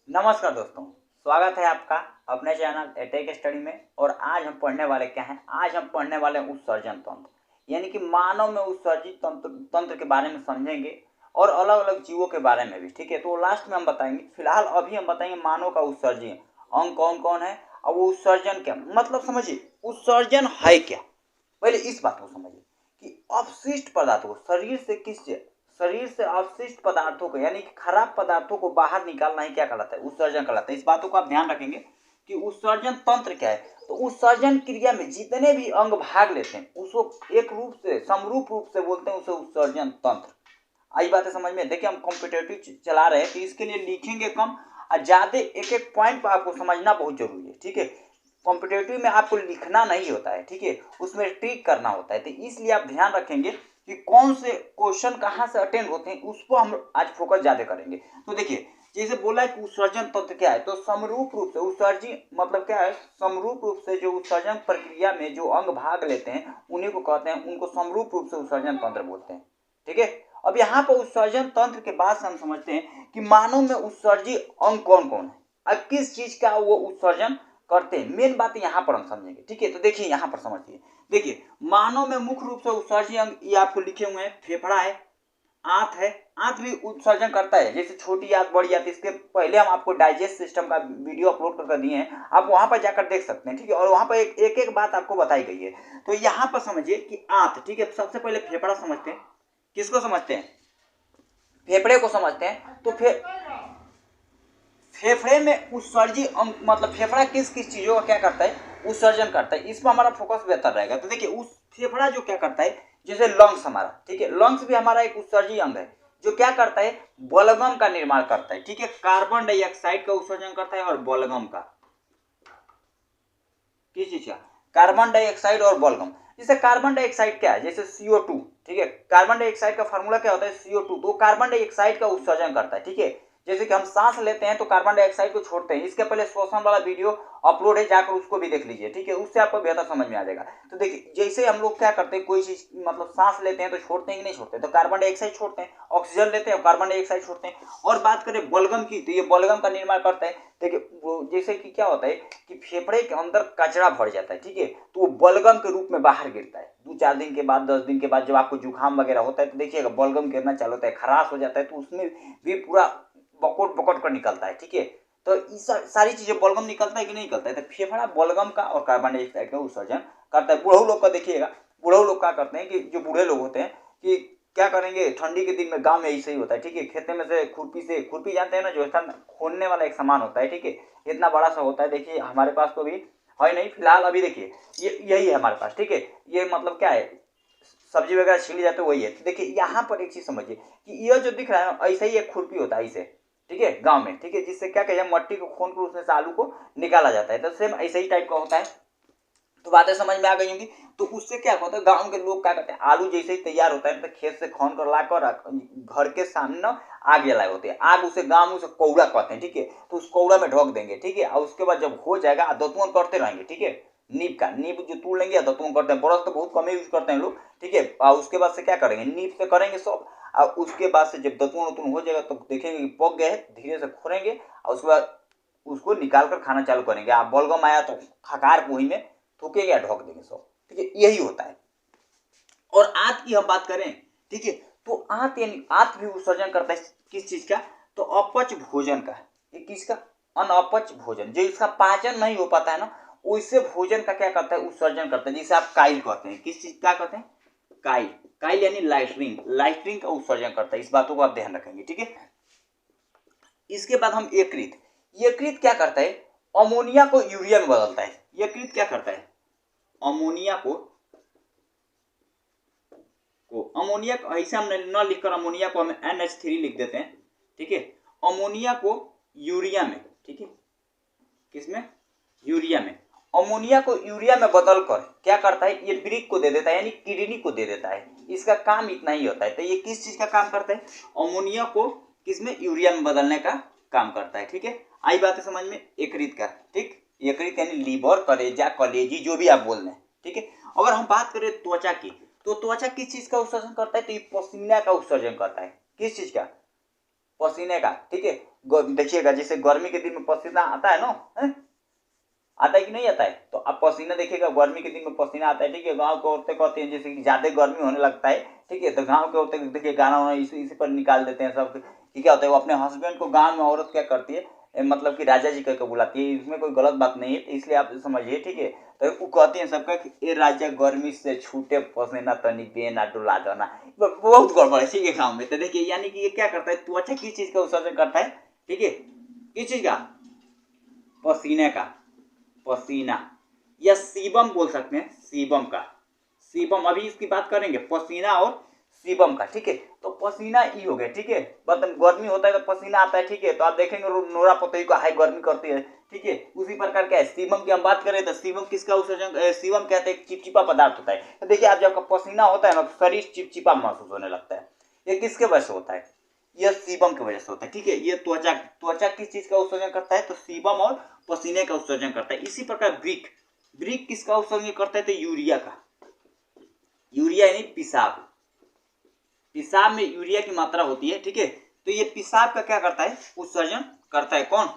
नमस्कार दोस्तों, स्वागत है आपका अपने चैनल एटेक स्टडी में। और आज हम पढ़ने वाले क्या हैं? आज हम पढ़ने वाले हैं उत्सर्जन तंत्र, यानी कि मानव में उत्सर्जित तंत्र के बारे में समझेंगे और अलग अलग जीवों के बारे में भी। ठीक है, तो लास्ट में हम बताएंगे। फिलहाल अभी हम बताएंगे मानव का उत्सर्जन अंग कौन कौन है और वो उत्सर्जन क्या मतलब समझिए। उत्सर्जन है क्या, पहले इस बात को समझिए कि अपशिष्ट पदार्थों को शरीर से अपशिष्ट पदार्थों को यानी कि खराब पदार्थों को बाहर निकालना ही क्या कहलाता है? उत्सर्जन कहलाता है। इस बातों को आप ध्यान रखेंगे कि उत्सर्जन तंत्र क्या है। तो उत्सर्जन क्रिया में जितने भी अंग भाग लेते हैं उसको एक रूप से समरूप रूप से बोलते हैं उसे उत्सर्जन तंत्र। आई बातें समझ में? देखिए हम कॉम्पिटेटिव चला रहे हैं तो इसके लिए लिखेंगे कम और ज्यादा, एक एक पॉइंट पर आपको समझना बहुत जरूरी है। ठीक है, कॉम्पिटेटिव में आपको लिखना नहीं होता है, ठीक है, उसमें ट्रिक करना होता है। तो इसलिए आप ध्यान रखेंगे कि कौन से क्वेश्चन कहाँ से अटेंड होते हैं, उसको हम आज फोकस ज्यादा करेंगे। तो देखिए जैसे बोला है कि उत्सर्जन तंत्र क्या है, तो समरूप रूप से उत्सर्जन मतलब क्या है? समरूप रूप से जो उत्सर्जन प्रक्रिया में जो अंग भाग लेते हैं उन्हीं को कहते हैं, उनको समरूप रूप से उत्सर्जन तंत्र बोलते हैं। ठीक है, अब यहाँ पर उत्सर्जन तंत्र के बाद से हम समझते हैं कि मानव में उत्सर्जित अंग कौन कौन है और किस चीज का वो उत्सर्जन करते हैं। मेन बात यहाँ पर हम समझेंगे। ठीक है, तो देखिए यहाँ पर समझिए। देखिए मानव में मुख्य रूप से उत्सर्जन अंग ये आपको लिखे हुए हैं। फेफड़ा है, आंत है, आंत भी उत्सर्जन करता है, जैसे छोटी आंत बड़ी आंत। इसके पहले हम आपको डाइजेस्ट सिस्टम का वीडियो अपलोड करके दिए हैं, आप वहां पर जाकर देख सकते हैं। ठीक है, और वहां पर एक बात आपको बताई गई है। तो यहाँ पर समझिए कि आंत, ठीक है, सबसे पहले फेफड़ा समझते हैं। किसको समझते हैं? फेफड़े को समझते हैं। तो फेफड़े में उत्सर्जित अंग मतलब फेफड़ा किस किस चीजों का क्या करता है? उत्सर्जन करता है। इस पर हमारा फोकस बेहतर रहेगा। तो देखिए उस फेफड़ा जो क्या करता है, जैसे लंग्स हमारा, ठीक है, लंग्स भी हमारा एक उत्सर्जित अंग है जो क्या करता है? बलगम का निर्माण करता है। ठीक है, कार्बन डाइऑक्साइड का उत्सर्जन करता है और बलगम का। किस चीज का? कार्बन डाइऑक्साइड और बलगम। जैसे कार्बन डाइऑक्साइड क्या है? जैसे CO2। ठीक है, कार्बन डाइऑक्साइड का फार्मूला क्या होता है? CO2। तो कार्बन डाइऑक्साइड का उत्सर्जन करता है। ठीक है, जैसे कि हम सांस लेते हैं तो कार्बन डाइऑक्साइड को छोड़ते हैं। इसके पहले श्वसन वाला वीडियो अपलोड है, जाकर उसको भी देख लीजिए। ठीक है, उससे आपको बेहतर समझ में आ जाएगा। तो देखिए जैसे हम लोग क्या करते हैं, कोई चीज मतलब सांस लेते हैं तो छोड़ते हैं कि नहीं छोड़ते? तो कार्बन डाइऑक्साइड छोड़ते हैं, ऑक्सीजन लेते हैं और कार्बन डाइऑक्साइड छोड़ते हैं। और बात करें बलगम की, तो ये बलगम का निर्माण करता है। देखिए जैसे कि क्या होता है कि फेफड़े के अंदर कचरा भर जाता है, ठीक है, तो वो बलगम के रूप में बाहर गिरता है। 2-4 दिन के बाद, 10 दिन के बाद जब आपको जुकाम वगैरह होता है तो देखिएगा बलगम गिरना चालू होता है, खराश हो जाता है, तो उसमें भी पूरा बकोट बकोट कर निकलता है। ठीक है, तो इस सारी चीजें बलगम निकलता है कि नहीं निकलता है? तो फेफड़ा बलगम का और कार्बन डाइऑक्साइड का उत्सर्जन करता है। बूढ़े लोग का देखिएगा, बूढ़े लोग क्या करते हैं कि जो बूढ़े लोग होते हैं कि क्या करेंगे, ठंडी के दिन में गांव में ऐसे ही होता है। ठीक है, खेते में से खुरपी जानते हैं ना, जो खोलने वाला एक सामान होता है। ठीक है, इतना बड़ा सा होता है। देखिए हमारे पास तो अभी है नहीं फिलहाल, अभी देखिए ये यही है हमारे पास। ठीक है, ये मतलब क्या है, सब्जी वगैरह छीली जाती है, वही है। तो देखिए यहाँ पर एक चीज समझिए कि ये जो दिख रहा है ऐसे ही एक खुरपी होता है ऐसे। ठीक है, गांव में, ठीक है, जिससे क्या कहते हैं, मट्टी को खोन कर उसमें से आलू को निकाला जाता है। तो सेम ऐसे ही टाइप का होता है। तो बातें समझ में आ गई होंगी। तो उससे क्या होता है, गांव के लोग क्या करते हैं, आलू जैसे ही तैयार होता है तो खेत से खौन कर लाकर घर के सामने ना आग जलाए होते हैं। आग उसे गांव में उसे कौड़ा कहते हैं। ठीक है, तो उस कौड़ा में ढोक देंगे। ठीक है, और उसके बाद जब हो जाएगा दतुअन करते रहेंगे। ठीक है, नीब जो तोड़ लेंगे, दतुअन करते हैं, ब्रश तो बहुत कम यूज करते हैं लोग। ठीक है, और उसके बाद से क्या करेंगे, नीब से करेंगे सब। और उसके बाद से जब दतुअन उतुन हो जाएगा तो देखेंगे कि पक गए, धीरे से खोरेंगे और उसके बाद उसको निकाल कर खाना चालू करेंगे। आप बलगम आया तो खकार पोही में थूकेंगे या ढोक देंगे सब। ठीक है, यही होता है। और आंत की हम बात करें, ठीक है, तो आंत यानी आंत भी उत्सर्जन करता है किस चीज का? तो अपच भोजन का। ये किसका? अनअपच भोजन, जो इसका पाचन नहीं हो पाता है ना, उससे भोजन का क्या करता है? उत्सर्जन करता है, जिसे आप काइल कहते हैं। किस चीज का कहते हैं? काइल। काइल यानी लाइट्रिंग, लाइट्रिंग का उत्सर्जन करता है। इस बातों को आप ध्यान रखेंगे। ठीक है, इसके बाद हम यकृत। यकृत क्या करता है? अमोनिया को यूरिया में बदलता है। यकृत क्या करता है? अमोनिया अमोनिया को ऐसे हम न लिखकर अमोनिया को हम NH3 लिख देते हैं। ठीक है, अमोनिया को यूरिया में, ठीक है, किसमें? यूरिया में। अमोनिया को यूरिया में बदलकर क्या करता है? ये ब्रिक को दे देता है, यानी किडनी को दे देता है। इसका काम इतना ही होता है। तो ये किस चीज का काम करता है? अमोनिया को किसमें? यूरिया में बदलने का काम करता है। ठीक है, आई बात है समझ में? यकृत का, ठीक, यकृत यानी लीवर, कलेजा, कलेजी, जो भी आप बोल रहे हैं। ठीक है, अगर हम बात करें त्वचा की, तो त्वचा किस चीज का उत्सर्जन करता है? तो ये पसीना का उत्सर्जन करता है। किस चीज का? पसीने का, ठीक है। देखिएगा जैसे गर्मी के दिन में पसीना आता है ना, आता है कि नहीं आता है, तो अब पसीना देखिएगा गर्मी के दिन में पसीना आता है, ठीक है। गांव के औरतें कहती हैं जैसे कि ज्यादा गर्मी होने लगता है, ठीक है, तो गांव के औरतें देखिए गाना वाना इसी पर निकाल देते हैं सब कि क्या होता है, वो अपने हस्बैंड को गांव में औरत क्या करती है, मतलब कि राजा जी कहकर बुलाती है, इसमें कोई गलत बात नहीं है, इसलिए आप समझिए, ठीक है। तो वो कहती है सबका कि ए राजा गर्मी से छूटे पसीना तनी बेना डुला देना, बहुत गड़बड़ है, ठीक है गाँव में। तो देखिए यानी कि ये क्या करता है, त्वचा किस चीज का उत्सर्जन करता है, ठीक है, किस चीज का, पसीने का, पसीना, या सीबम बोल सकते हैं, सीबम का, सीबम, अभी इसकी बात करेंगे पसीना और सीबम का, ठीक है। तो पसीना ई हो गया, ठीक है, मतलब गर्मी होता है तो पसीना आता है, ठीक है। तो आप देखेंगे नोरा फतेही को हाई गर्मी करती है, ठीक है। उसी प्रकार क्या है, सीबम की हम बात करें तो सीबम किसका उत्सर्जन, सीबम कहते हैं चिपचिपा पदार्थ होता है। तो देखिए आप जब पसीना होता है ना तो शरीर चिपचिपा महसूस होने लगता है, ये किसके वजह से होता है, यह सीबम की वजह से होता है, ठीक है। ये त्वचा, त्वचा किस चीज का उत्सर्जन करता है, तो सीबम और पसीने का उत्सर्जन करता है। इसी प्रकार ब्रिक, ब्रिक किसका उत्सर्जन करता है, तो यूरिया का, यूरिया यानी पिसाब, पिसाब में यूरिया की मात्रा होती है, ठीक है। तो ये पिसाब का क्या करता है, उत्सर्जन करता है कौन,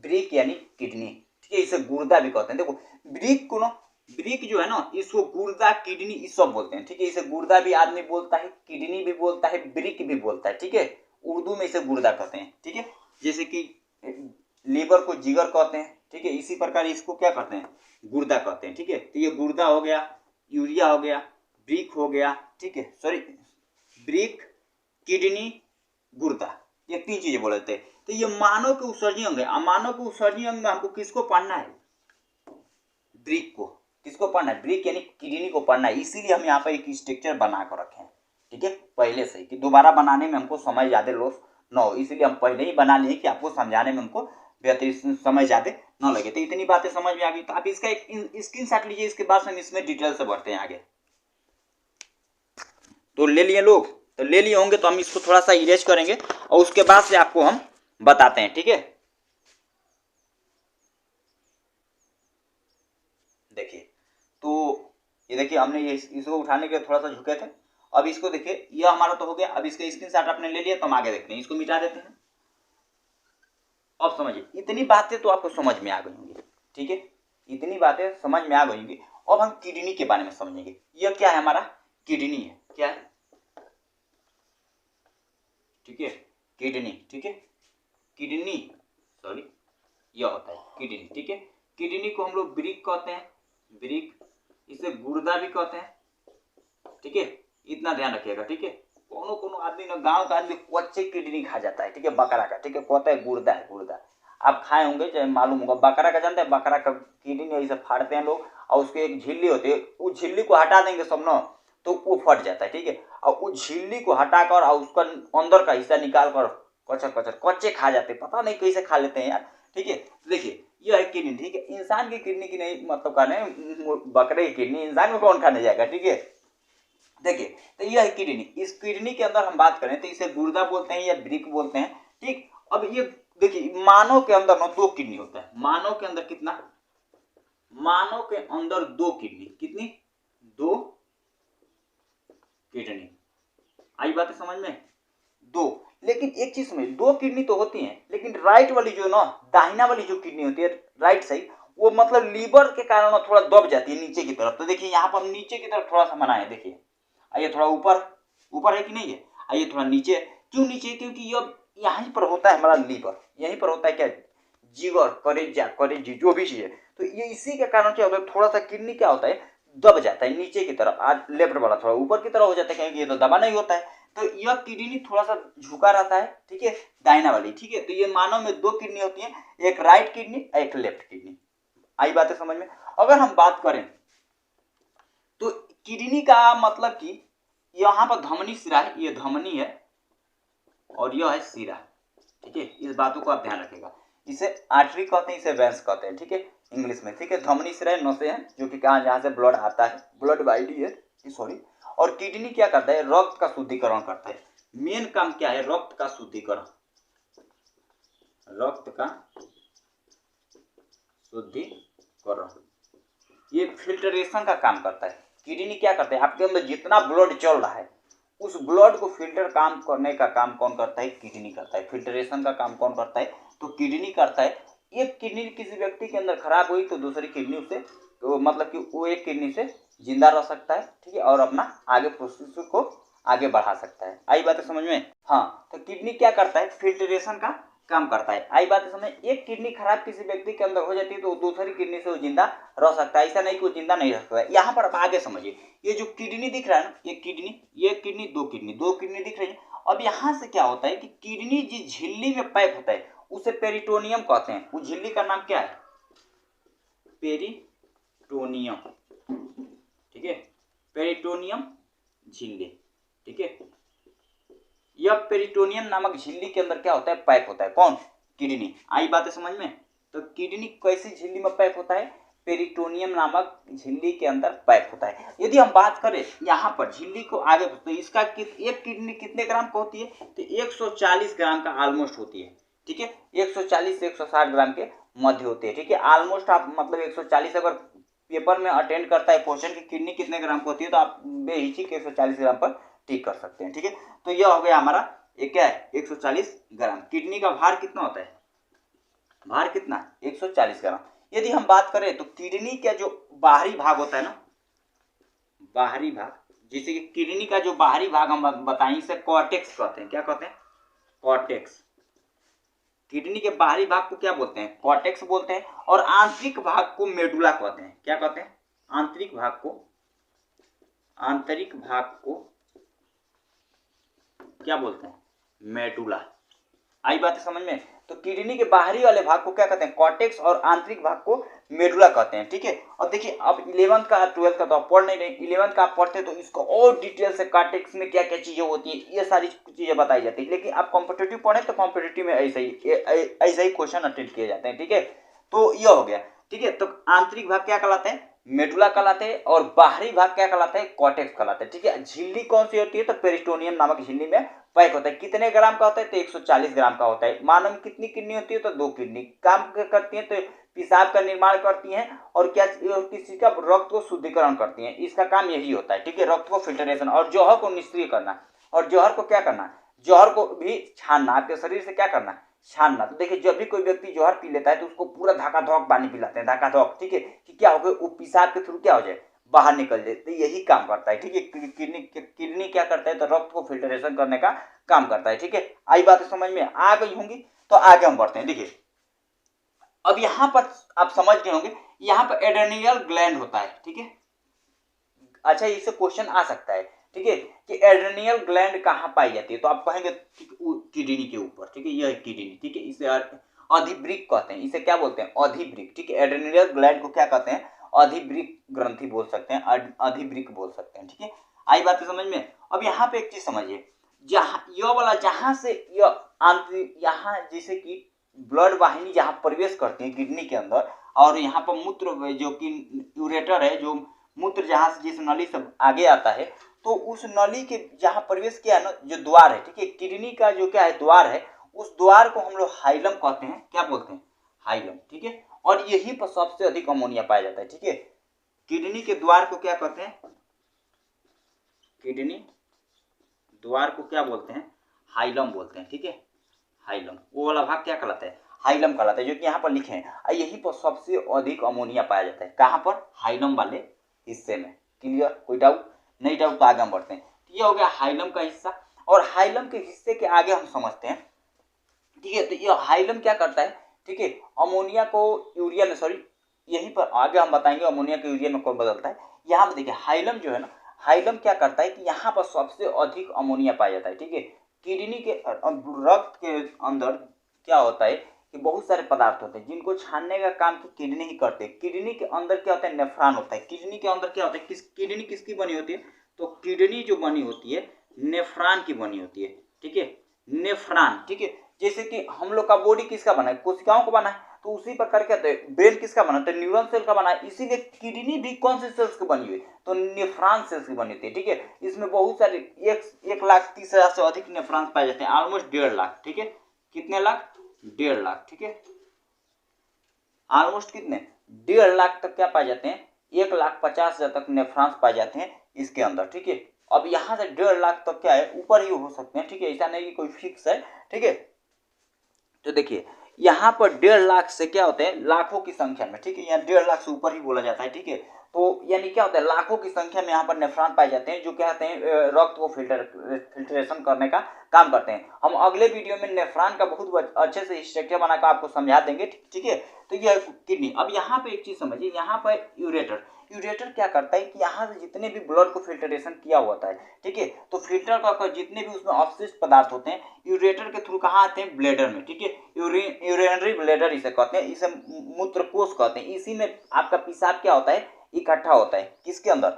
ब्रिक यानी किडनी, ठीक है। इसे गुर्दा भी कहते हैं। देखो ब्रिक को ना, ब्रिक जो है ना इसको गुर्दा किडनी इस सब बोलते हैं, ठीक है। इसे गुर्दा भी आदमी बोलता है, किडनी भी बोलता है, ब्रिक भी बोलता है, ठीक है। उर्दू में इसे गुर्दा कहते हैं, ठीक है। जैसे कि लीवर को जिगर कहते हैं, ठीक है। इसी प्रकार इसको क्या कहते हैं, गुर्दा कहते हैं, ठीक है। तो ये गुर्दा हो गया, यूरिया हो गया, ब्रिक हो गया, ठीक है, सॉरी ब्रिक, किडनी, गुर्दा, ये तीन चीजें बोल देते हैं। तो ये मानव के उत्सर्जी अंग है। मानव के उत्सर्जी अंग में हमको किसको पढ़ना है, ब्रिक को, किसको पढ़ना है, ब्रिक यानी किडनी को पढ़ना है। इसीलिए हम यहाँ पर एक स्ट्रक्चर बना कर रखे हैं, ठीक है, पहले से ही, कि दोबारा बनाने में हमको समय ज्यादा लॉस न हो, इसीलिए हम पहले ही बना लिए कि आपको समझाने में हमको बेहतरीन समय ज्यादा न लगे। तो इतनी बातें समझ में आ गई, तो आप इसका एक स्क्रीनशॉट लीजिए, इसके बाद हम इसमें डिटेल से बढ़ते हैं आगे। तो ले लिए लोग, तो ले लिए होंगे, तो हम इसको थोड़ा सा इरेज करेंगे और उसके बाद से आपको हम बताते हैं, ठीक है। देखिए तो ये देखिए हमने ये इसको उठाने के लिए थोड़ा सा झुके थे। अब इसको देखिए, ये हमारा तो हो गया। अब इसका स्क्रीनशॉट आपने ले लिया, तो हम आगे देखते हैं, इसको मिटा देते हैं। अब समझिए, इतनी बातें तो आपको समझ में आ गई होंगी, ठीक है, इतनी बातें समझ में आ गई होंगी। अब हम किडनी के बारे में समझेंगे। यह क्या है, हमारा किडनी है, क्या है, ठीक है, किडनी, ठीक है, किडनी, सॉरी यह होता है किडनी, ठीक है। किडनी को हम लोग ब्रिक कहते हैं, ब्रिक, इसे गुर्दा भी कहते हैं, ठीक है। इतना ध्यान रखिएगा, ठीक है। कोनो कोनो आदमी ना, गांव का आदमी कच्चे किडनी खा जाता है, ठीक है, बकरा का, ठीक है, कहता है गुर्दा है, गुर्दा। आप खाए होंगे चाहे मालूम होगा, बकरा का जानते हैं, बकरा का किडनी ऐसे फाड़ते हैं लोग, और उसकी एक झिल्ली होती है, उस झिल्ली को हटा देंगे सब ना तो वो फट जाता है, ठीक है। और उस झिल्ली को हटाकर और उसका अंदर का हिस्सा निकाल कर कचर कचर कच्चे खा जाते हैं, पता नहीं कैसे खा लेते हैं यार, ठीक है। देखिए यह है किडनी, ठीक है। इंसान की किडनी की नहीं मतलब खाने, बकरे की किडनी इंसान में कौन खाने जाएगा, ठीक है। देखिए तो यह है किडनी। इस किडनी के अंदर हम बात करें तो इसे गुर्दा बोलते हैं या ब्रिक बोलते हैं, ठीक। अब ये देखिए मानव के अंदर ना दो किडनी होता है, मानव के अंदर कितना, मानव के अंदर दो किडनी, कितनी, दो किडनी, आई बात समझ में, दो। लेकिन एक चीज समझ, दो किडनी तो होती है, लेकिन राइट वाली जो ना, दाहिना वाली जो किडनी होती है राइट साइड, वो मतलब लीवर के कारण ना थोड़ा दब जाती है नीचे की तरफ। तो देखिए यहाँ पर हम नीचे की तरफ थोड़ा सा बनाए, देखिए आइए थोड़ा ऊपर, ऊपर है कि नहीं है, आइए थोड़ा नीचे। क्यों नीचे, क्योंकि ये यहीं पर होता है हमारा लीवर, यहीं पर होता है क्या, जीवर, करेजा, करेजी, जो भी चीज है। तो ये इसी के कारण क्या होता है, थोड़ा सा किडनी क्या होता है, दब जाता है नीचे की तरफ, आज लेफ्ट वाला थोड़ा ऊपर की तरफ हो जाता है, क्योंकि ये तो दबा नहीं होता है। तो यह किडनी थोड़ा सा झुका रहता है, ठीक है, दाहिना वाली, ठीक है। तो ये मानव में दो किडनी होती है, एक राइट किडनी एक लेफ्ट किडनी, आई बातें समझ में। अगर हम बात करें तो किडनी का मतलब कि यहाँ पर धमनी सिरा है, ये धमनी है और यह है सिरा, ठीक है। इस बातों को आप ध्यान रखिएगा। इसे आर्टरी कहते हैं, इसे वेंस कहते हैं, ठीक है, इंग्लिश में, ठीक है। धमनी सिरा नसें हैं जो कि कहाँ, जहाँ से ब्लड आता है, ब्लड बॉडी है, सॉरी। और किडनी क्या करता है, रक्त का शुद्धिकरण करता है। मेन काम क्या है, रक्त का शुद्धिकरण, रक्त का शुद्धिकरण, ये फिल्ट्रेशन का काम करता है। किडनी क्या करता है, आपके अंदर जितना ब्लड चल रहा है उस ब्लड को फिल्टर काम करने का काम कौन करता है? किडनी करता है। फिल्ट्रेशन का काम कौन करता है? तो किडनी करता है। एक किडनी किसी व्यक्ति के अंदर खराब हुई तो दूसरी किडनी उसे तो मतलब कि वो एक किडनी से जिंदा रह सकता है, ठीक है, और अपना आगे प्रोसेस को आगे बढ़ा सकता है। आई बात है समझ में? हाँ, तो किडनी क्या करता है? फिल्ट्रेशन का काम करता है। आई बात है समझ? एक किडनी खराब किसी व्यक्ति के अंदर हो जाती है तो दूसरी किडनी से वो जिंदा रह सकता है। ऐसा नहीं कि वो जिंदा नहीं रह सकता है। यहाँ पर आप आगे समझिए, ये जो किडनी दिख रहा है ना, ये किडनी दो किडनी दिख रही है। अब यहाँ से क्या होता है कि किडनी जिस झिल्ली में पैक होता है उसे पेरिटोनियम कहते हैं। उस झिल्ली का नाम क्या है? पेरिटोनियम, ठीक है, पेरिटोनियम झिल्ली, ठीक है। यह पेरिटोनियम नामक झिल्ली के अंदर क्या होता है? पैक होता है। कौन? किडनी। आई बातें समझ में? तो किडनी कैसी झिल्ली में पैक होता है? पेरिटोनियम नामक झिल्ली के अंदर पैक होता है। यदि हम बात करें यहाँ पर झिल्ली को आगे, तो इसका एक किडनी कितने ग्राम का होती है? तो 140 ग्राम का ऑलमोस्ट होती है, ठीक है। 140 से 160 ग्राम के मध्य होती है, ठीक है। ऑलमोस्ट आप मतलब 140 अगर पेपर में अटेंड करता है क्वेश्चन की किडनी कितने ग्राम की होती है तो आप बेहिचक 140 ग्राम पर टिक कर सकते हैं, ठीक है। तो यह हो गया हमारा, ये क्या है? 140 ग्राम। किडनी का भार कितना होता है? भार कितना? 140 ग्राम। यदि हम बात करें तो किडनी का जो बाहरी भाग होता है ना, बाहरी भाग, जैसे कि किडनी का जो बाहरी भाग हम बताएं इसे कॉर्टेक्स कहते हैं। क्या कहते हैं? कॉर्टेक्स। किडनी के बाहरी भाग को क्या बोलते हैं? कॉर्टेक्स बोलते हैं। और आंतरिक भाग को मेडुला कहते हैं। क्या कहते हैं? आंतरिक भाग को क्या बोलते हैं? मेडुला। आई बात है समझ में? तो किडनी के बाहरी वाले भाग को क्या कहते हैं? कॉर्टेक्स, और आंतरिक भाग को मेडुला कहते हैं, ठीक है। अब देखिए, अब 11th का 12th का तो आप पढ़ नहीं रहे, 11th का आप पढ़ते तो इसको और डिटेल से कॉर्टेक्स में क्या क्या चीजें होती है ये सारी चीजें बताई जाती है। लेकिन आप कॉम्पिटिटिव पढ़े तो कॉम्पिटिटिव में ऐसे ही क्वेश्चन अटेंड किए जाते हैं, ठीक है। तो ये हो गया, ठीक है। तो आंतरिक भाग क्या कहलाते हैं? मेडुला कहलाते हैं। और बाहरी भाग क्या कहलाते हैं? कॉर्टेक्स कहलाते हैं, ठीक है। झिल्ली कौन सी होती है? तो पेरिटोनियम नामक झिल्ली में पैक होता है। कितने ग्राम का होता है? तो 140 ग्राम का होता है। मानव में कितनी किडनी होती है? तो 2 किडनी काम करती है, तो पेशाब का निर्माण करती हैं और क्या किसी का रक्त को शुद्धिकरण करती हैं। इसका काम यही होता है, ठीक है। रक्त को फिल्ट्रेशन और जौहर को निष्क्रिय करना, और जौहर को क्या करना? जौहर को भी छानना, आपके शरीर से क्या करना? छानना। तो देखिए, जब भी कोई व्यक्ति जौहर पी लेता है तो उसको पूरा धक्का-धक पानी पिलाते हैं, धक्का-धक, ठीक है, कि क्या हो गया? वो पेशाब के थ्रू क्या हो जाए? बाहर निकल जाए। तो यही काम करता है, ठीक है। किडनी क्या करता है? तो रक्त को फिल्ट्रेशन करने का काम करता है, ठीक है। आई बात समझ में आ गई होंगी? तो आगे हम बढ़ते हैं। देखिए, अब यहाँ पर आप समझ गए होंगे, यहाँ पर एड्रेनियल ग्लैंड होता है, ठीक है। अच्छा, इससे क्वेश्चन आ सकता है, ठीक है, कि एड्रेनियल ग्लैंड कहाँ पाई जाती है? तो आप कहेंगे किडनी के ऊपर, ठीक है। यह किडनी, ठीक है। इसे अधिवृक्क कहते हैं। इसे क्या बोलते हैं? अधिवृक्क, ठीक है। एड्रेनियल ग्लैंड को क्या कहते हैं? अधिवृक्क ग्रंथि बोल सकते हैं, अधिवृक्क बोल सकते हैं, ठीक है। आई बात समझ में? अब यहाँ पे एक चीज समझिए, जहाँ यह वाला जहां से यह आंतरिक, यहाँ जैसे कि ब्लड वाहिनी जहाँ प्रवेश करती है किडनी के अंदर, और यहाँ पर मूत्र जो कि यूरेटर है, जो मूत्र जहाँ से जिस नली से आगे आता है, तो उस नली के जहाँ प्रवेश किया है ना, जो द्वार है, ठीक है, किडनी का जो क्या है? द्वार है। उस द्वार को हम लोग हाइलम कहते हैं। क्या बोलते हैं? हाइलम, ठीक है। और यहीं पर सबसे अधिक अमोनिया पाया जाता है, ठीक है। किडनी के द्वार को क्या कहते हैं? किडनी द्वार को क्या बोलते हैं? हाइलम बोलते हैं, ठीक है। हाइलम, वो वाला भाग क्या कहलाता है? हाइलम कहलाता है, जो कि यहाँ पर लिखे हैं। यहीं पर सबसे अधिक अमोनिया पाया जाता है। कहाँ पर? हाइलम वाले हिस्से में। क्लियर? कोई डाउट? नहीं डाउट तो आगे हम बढ़ते हैं। ये हो गया हाइलम का हिस्सा। और हाइलम के हिस्से के आगे हम समझते हैं, ठीक है। तो ये हाइलम क्या करता है? ठीक है, अमोनिया को यूरिया में, सॉरी, यहीं पर आगे हम बताएंगे अमोनिया को यूरिया में कौन बदलता है। यहाँ पर देखिए, हाइलम जो है ना, हाइलम क्या करता है कि यहाँ पर सबसे अधिक अमोनिया पाया जाता है, ठीक है। किडनी के रक्त के अंदर क्या होता है कि बहुत सारे पदार्थ होते हैं जिनको छानने का काम तो किडनी ही करते हैं। किडनी के अंदर क्या होता है? नेफ्रॉन होता है। किडनी के अंदर क्या होता है? किडनी किसकी बनी होती है? तो किडनी जो बनी होती है नेफ्रॉन की बनी होती है, ठीक है। नेफ्रॉन, ठीक है। जैसे कि हम लोग का बॉडी किसका बना है? कोशिकाओं को बना है। तो उसी प्रकार क्या है? ब्रेन किसका बना है? तो न्यूरॉन सेल का बना है। इसीलिए किडनी भी कौन से सेल्स की बनी हुई है? तो नेफ्रॉन सेल्स की बनी होती है, ठीक है। इसमें बहुत सारे 1,30,000 से अधिक नेफ्रॉन्स पाए जाते हैं, ऑलमोस्ट 1.5 लाख, ठीक है। कितने लाख? 1.5 लाख, ठीक है। ऑलमोस्ट कितने? 1.5 लाख तक क्या पाए जाते हैं? 1,50,000 तक नेफ्रॉन्स पाए जाते हैं इसके अंदर, ठीक है। अब यहाँ से 1.5 लाख तक क्या है ऊपर ही हो सकते हैं, ठीक है, ऐसा नहीं कि कोई फिक्स है, ठीक है। तो देखिए यहाँ पर 1.5 लाख से क्या होते हैं लाखों की संख्या में, ठीक है, यहाँ 1.5 लाख से ऊपर ही बोला जाता है, ठीक है। तो यानी क्या होता है लाखों की संख्या में यहाँ पर नेफ्रॉन पाए जाते हैं जो क्या कहते हैं रक्त को फिल्ट्रेशन करने का काम करते हैं। हम अगले वीडियो में नेफ्रॉन का बहुत अच्छे से स्ट्रक्चर बनाकर आपको समझा देंगे, ठीक है। तो ये किडनी। अब यहाँ पे एक चीज समझिए, यहाँ पर यूरेटर क्या करता है कि यहाँ से जितने भी ब्लड को फिल्ट्रेशन किया होता है, ठीक है, तो फिल्टर का जितने भी उसमें अवशिष्ट पदार्थ होते हैं यूरेटर के थ्रू कहाँ आते हैं ब्लेडर में, ठीक है, यूरिनरी ब्लेडर इसे कहते हैं, इसे मूत्रकोश कहते हैं। इसी में आपका पेशाब क्या होता है इकट्ठा होता है, किसके अंदर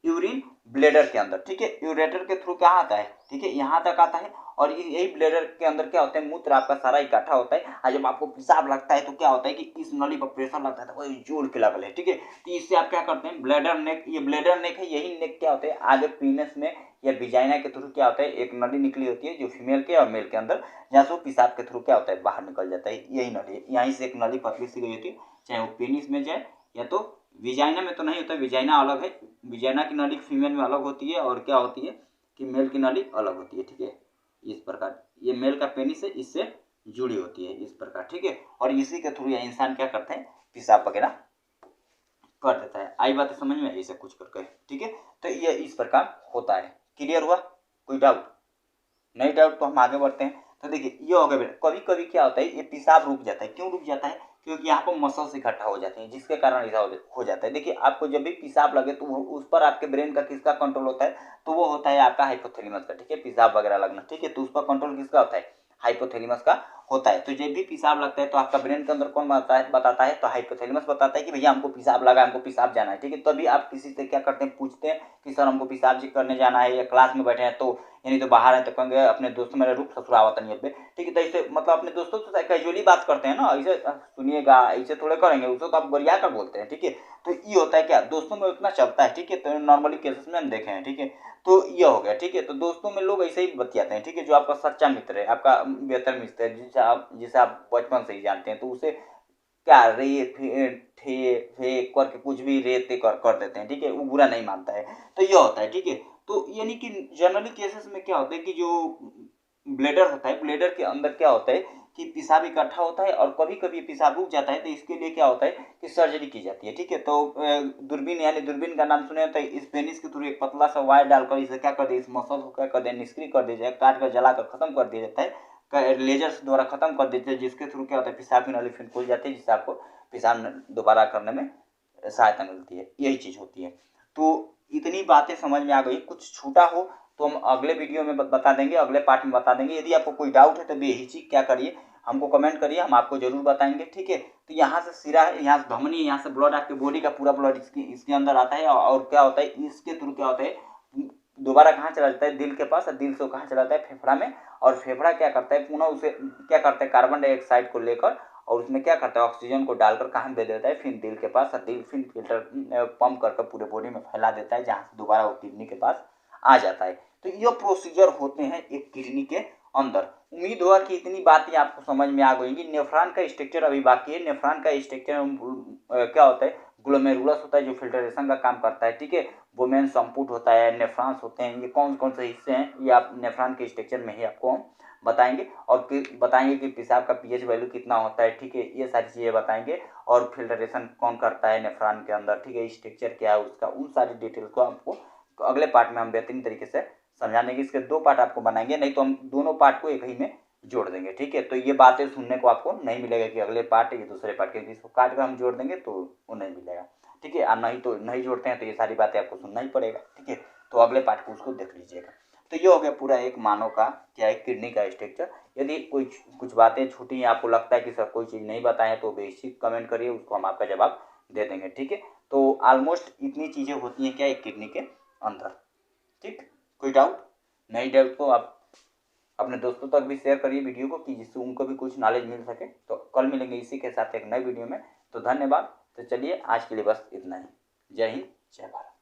यूरिन ब्लेडर के अंदर, ठीक है, यूरेटर के थ्रू कहाँ आता है, ठीक है, यहाँ तक आता है। और यही ब्लेडर के अंदर क्या होता है मूत्र आपका सारा इकट्ठा होता है। और जब आपको पेशाब लगता है तो क्या होता है कि इस नली पर प्रेशर लगता है तो वही जोर के लेवल है, ठीक है। तो इससे आप क्या करते हैं ब्लेडर नेक, ये ब्लेडर नेक है, यही नेक क्या होता है आगे पीनस में या विजाइना के थ्रू क्या होता है एक नली निकली होती है जो फीमेल के और मेल के अंदर, जहाँ से पेशाब के थ्रू क्या होता है बाहर निकल जाता है, यही नली, यहीं से एक नली पतली सी गई होती है, चाहे वो पेनिस में जाए या तो विजाइना में तो नहीं होता, विजाइना अलग है, विजाइना की नली फीमेल में अलग होती है और क्या होती है कि मेल की नली अलग होती है, ठीक है। इस प्रकार ये मेल का पेनिस है इससे जुड़ी होती है इस प्रकार, ठीक है। और इसी के थ्रू यह इंसान क्या करते हैं पेशाब वगैरह कर देता है। आई बात समझ में ऐसा कुछ करके, ठीक है। तो ये इस प्रकार होता है। क्लियर हुआ? कोई डाउट? नहीं डाउट तो हम आगे बढ़ते हैं। तो देखिए ये हो गया। कभी कभी क्या होता है ये पेशाब रुक जाता है। क्यों रुक जाता है? क्योंकि यहाँ पर मसल्स इकट्ठा हो जाते हैं जिसके कारण ऐसा हो जाता है। देखिए आपको जब भी पेशाब लगे तो उस पर आपके ब्रेन का किसका कंट्रोल होता है? तो वो होता है आपका हाइपोथैलेमस का, ठीक है, पेशाब वगैरह लगना, ठीक है। तो उस पर कंट्रोल किसका होता है? हाइपोथैलेमस का होता है। तो जब भी पेशाब लगता है तो आपका ब्रेन के अंदर कौन बताता है? तो हाइपोथैलेमस बताता है कि भैया हमको पेशाब लगा, हमको पेशाब जाना है, ठीक है। तभी आप किसी से क्या करते हैं पूछते हैं कि सर हमको पेशाब जी करने जाना है, या क्लास में बैठे हैं तो यानी तो बाहर है तो कहेंगे अपने दोस्तों मेरा रुख ससुर आवत नहीं पे, ठीक है। तो ऐसे मतलब अपने दोस्तों से कैजुअली बात करते हैं ना, ऐसे सुनिएगा ऐसे थोड़े करेंगे, उसको तो आप गरिया कर बोलते हैं, ठीक है। तो ये होता है क्या दोस्तों में उतना चलता है, ठीक है। तो नॉर्मली केसेस में हम देखे हैं, ठीक है। तो ये हो गया, ठीक है। तो दोस्तों में लोग ऐसे ही बतियाते हैं, ठीक है। जो आपका सच्चा मित्र है, आपका बेहतर मित्र है, जिसे आप बचपन से ही जानते हैं, तो उसे क्या रे ठे फे करके कुछ भी रेते कर देते हैं, ठीक है, वो बुरा नहीं मानता है। तो ये होता है, ठीक है। तो यानी कि जनरली केसेस में क्या होता है कि जो ब्लेडर होता है, ब्लेडर के अंदर क्या होता है कि पेशाब इकट्ठा होता है और कभी कभी पेशाब रुक जाता है। तो इसके लिए क्या होता है कि सर्जरी की जाती है, ठीक है। तो दूरबीन यानी दूरबीन का नाम सुने होता है। इस पेनिस के थ्रू एक पतला सा वायर डालकर इसे क्या कर दिया, इस मसल को क्या कर दिया निष्क्रिय कर दिया जाए, काट कर जला कर खत्म कर दिया जाता है, लेजर द्वारा खत्म कर देते हैं, जिसके थ्रू क्या होता है पेशाब की नली फिर खुल जाती है, जिससे आपको पेशाब दोबारा करने में सहायता मिलती है। यही चीज़ होती है। तो इतनी बातें समझ में आ गई। कुछ छूटा हो तो हम अगले वीडियो में बता देंगे, अगले पार्ट में बता देंगे। यदि आपको कोई डाउट है तो बेहिचक क्या करिए हमको कमेंट करिए, हम आपको जरूर बताएंगे, ठीक है। तो यहाँ से सिरा है, यहाँ से धमनी है, यहाँ से ब्लड आपके बॉडी का पूरा ब्लड इसके अंदर आता है। और क्या होता है इसके थ्रू क्या होता है दोबारा कहाँ चला जाता है दिल के पास, और दिल से कहाँ चला जाता है फेफड़ा में। और फेफड़ा क्या करता है पुनः उसे क्या करता है कार्बन डाइऑक्साइड को लेकर और उसमें क्या करता है ऑक्सीजन को डालकर कहाँ दे देता है फिर दिल के पास, और दिल फिर फिल्टर पंप करके पूरे बॉडी में फैला देता है, जहाँ से दोबारा वो किडनी के पास आ जाता है। तो ये प्रोसीजर होते हैं एक किडनी के अंदर। उम्मीद हुआ कि इतनी बातें आपको समझ में आ गई। नेफ्रॉन का स्ट्रक्चर अभी बाकी है। नेफ्रॉन का स्ट्रक्चर क्या होता है ग्लोमेरुलस होता है जो फिल्ट्रेशन का काम करता है, ठीक है। वोमेन संपुट होता है, नेफ्रॉन्स होते हैं। ये कौन कौन से हिस्से हैं ये आप नेफ्रॉन के स्ट्रक्चर में ही आपको हम बताएंगे। और बताएंगे कि पेशाब का पीएच वैल्यू कितना होता है, ठीक है, ये सारी चीज़ें बताएंगे। और फिल्ट्रेशन कौन करता है नेफ्रॉन के अंदर, ठीक है, स्ट्रक्चर क्या है उसका, उन सारी डिटेल्स को आपको अगले पार्ट में हम बेहतरीन तरीके से समझा देंगे। इसके 2 पार्ट आपको बनाएंगे, नहीं तो हम दोनों पार्ट को एक ही में जोड़ देंगे, ठीक है। तो ये बातें सुनने को आपको नहीं मिलेगा कि अगले पार्ट ये दूसरे पार्ट के इसको काट कर हम जोड़ देंगे तो वो नहीं मिलेगा, ठीक है। और नहीं तो नहीं जोड़ते हैं तो ये सारी बातें आपको सुनना ही पड़ेगा, ठीक है। तो अगले पार्ट को उसको देख लीजिएगा। तो ये हो गया पूरा एक मानव का क्या है किडनी का स्ट्रक्चर। यदि कोई कुछ बातें छूटी हैं, आपको लगता है कि सर कोई चीज़ नहीं बताएं तो बेसिक कमेंट करिए, उसको हम आपका जवाब दे देंगे, ठीक है। तो ऑलमोस्ट इतनी चीज़ें होती हैं क्या एक किडनी के अंदर, ठीक। कोई डाउट? नहीं डाउट तो आप अपने दोस्तों तक भी शेयर करिए वीडियो को कि जिससे उनको भी कुछ नॉलेज मिल सके। तो कल मिलेंगे इसी के साथ एक नए वीडियो में। तो धन्यवाद। तो चलिए आज के लिए बस इतना ही। जय हिंद, जय भारत।